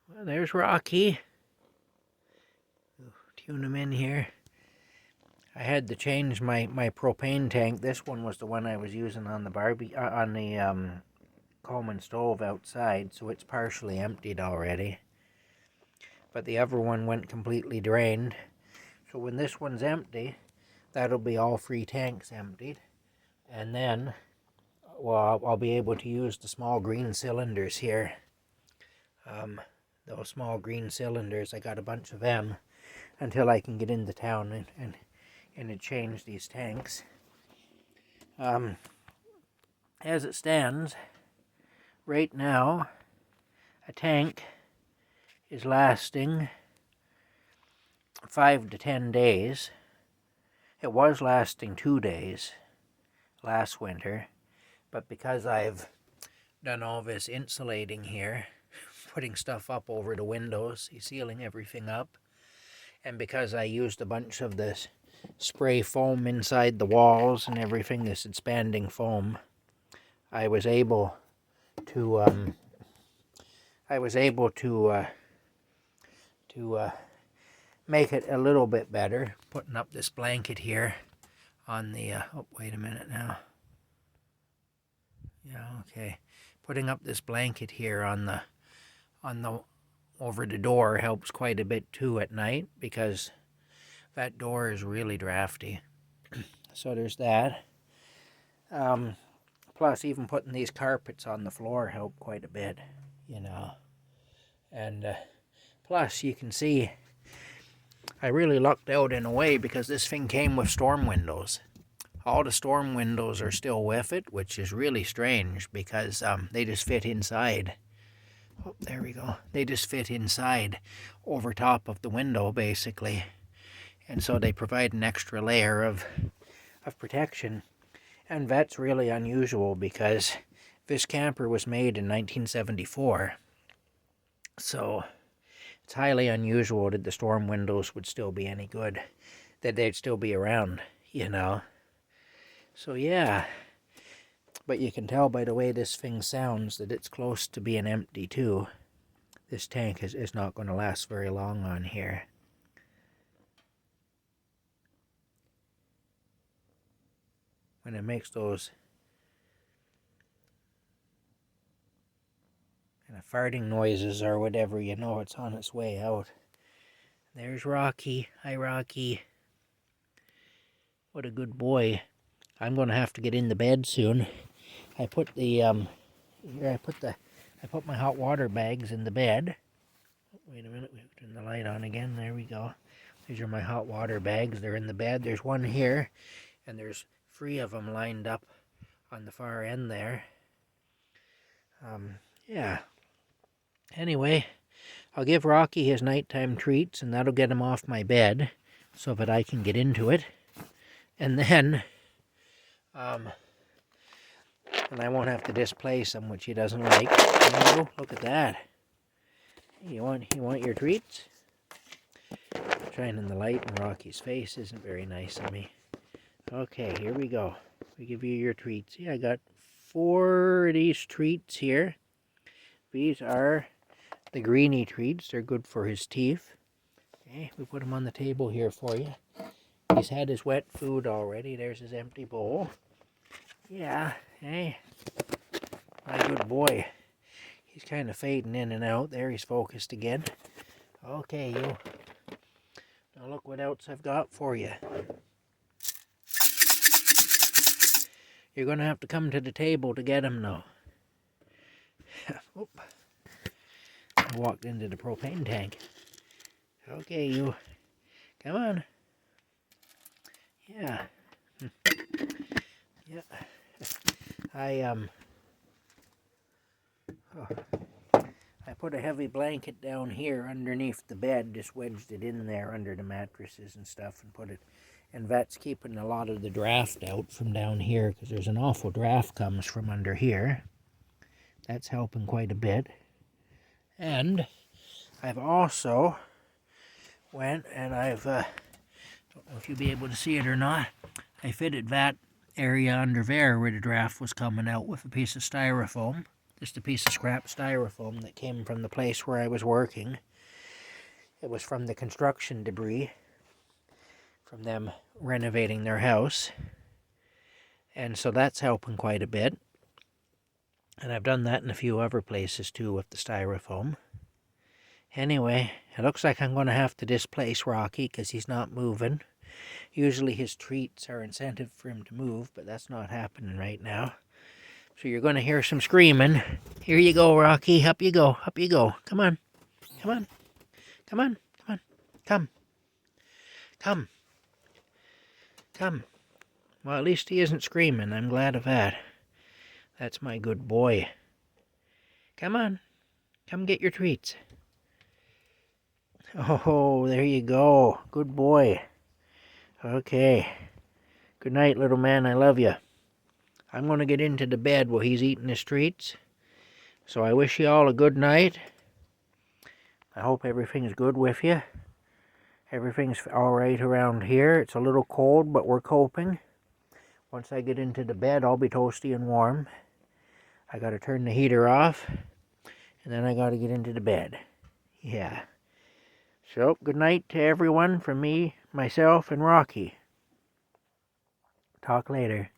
Well, there's Rocky. Tune him in here. I had to change my propane tank. This one was the one I was using on the Coleman stove outside, so it's partially emptied already. But the other one went completely drained. So when this one's empty, that'll be all 3 tanks emptied. And then, well, I'll be able to use the small green cylinders here. Those small green cylinders, I got a bunch of them until I can get into town and change these tanks. As it stands, right now, a tank is lasting 5 to 10 days. It was lasting 2 days last winter, but because I've done all this insulating here, putting stuff up over the windows, sealing everything up, and because I used a bunch of this spray foam inside the walls and everything, this expanding foam, I was able to make it a little bit better. Putting up this blanket here on the oh, wait a minute now. Yeah, okay. Putting up this blanket here on the over the door helps quite a bit too at night, because that door is really drafty. So there's that. Plus, even putting these carpets on the floor helped quite a bit, you know. And plus, you can see I really lucked out in a way, because this thing came with storm windows. All the storm windows are still with it, which is really strange, because they just fit inside. Oh, there we go. They just fit inside over top of the window, basically. And so they provide an extra layer of protection. And that's really unusual, because this camper was made in 1974. So it's highly unusual that the storm windows would still be any good, that they'd still be around, you know. So yeah, but you can tell by the way this thing sounds that it's close to being empty too. This tank is not going to last very long on here. When it makes those kind of farting noises or whatever, you know it's on its way out. There's Rocky. Hi, Rocky. What a good boy. I'm going to have to get into bed soon. I put the I put my hot water bags in the bed. Wait a minute, we turn the light on again. There we go. These are my hot water bags. They're in the bed. There's one here, and there's 3 of them lined up on the far end there. Yeah. Anyway, I'll give Rocky his nighttime treats, and that'll get him off my bed so that I can get into it. And then, and I won't have to displace him, which he doesn't like. Oh, look at that. You want your treats? Shining the light in Rocky's face isn't very nice of me. Okay, here we go. We give you your treats. Yeah, I got 4 of these treats here. These are the greenie treats. They're good for his teeth. Okay, we put them on the table here for you. He's had his wet food already. There's his empty bowl. Yeah, hey, my good boy. He's kind of fading in and out. There, he's focused again. Okay, you. Now look what else I've got for you. You're going to have to come to the table to get him now. Oop. I walked into the propane tank. Okay, you. Come on. Yeah. Yeah. I put a heavy blanket down here underneath the bed, just wedged it in there under the mattresses and stuff, and put it, and that's keeping a lot of the draft out from down here, because there's an awful draft comes from under here. That's helping quite a bit. And I've also went and I've don't know if you'll be able to see it or not, I fitted that area under there where the draft was coming out with a piece of styrofoam. Just a piece of scrap styrofoam that came from the place where I was working. It was from the construction debris from them renovating their house. And so that's helping quite a bit. And I've done that in a few other places too with the styrofoam. Anyway, it looks like I'm going to have to displace Rocky because he's not moving. Usually his treats are incentive for him to move, but that's not happening right now. So you're going to hear some screaming. Here you go, Rocky. Up you go. Up you go. Come on. Come on. Come on. Come on. Come. Come. Come. Well, at least he isn't screaming. I'm glad of that. That's my good boy. Come on. Come get your treats. Oh, there you go. Good boy. Okay. Good night, little man. I love you. I'm going to get into the bed while he's eating his treats. So I wish you all a good night. I hope everything's good with you. Everything's all right around here. It's a little cold, but we're coping. Once I get into the bed, I'll be toasty and warm. I got to turn the heater off, and then I got to get into the bed. Yeah. So, good night to everyone from me, myself, and Rocky. Talk later.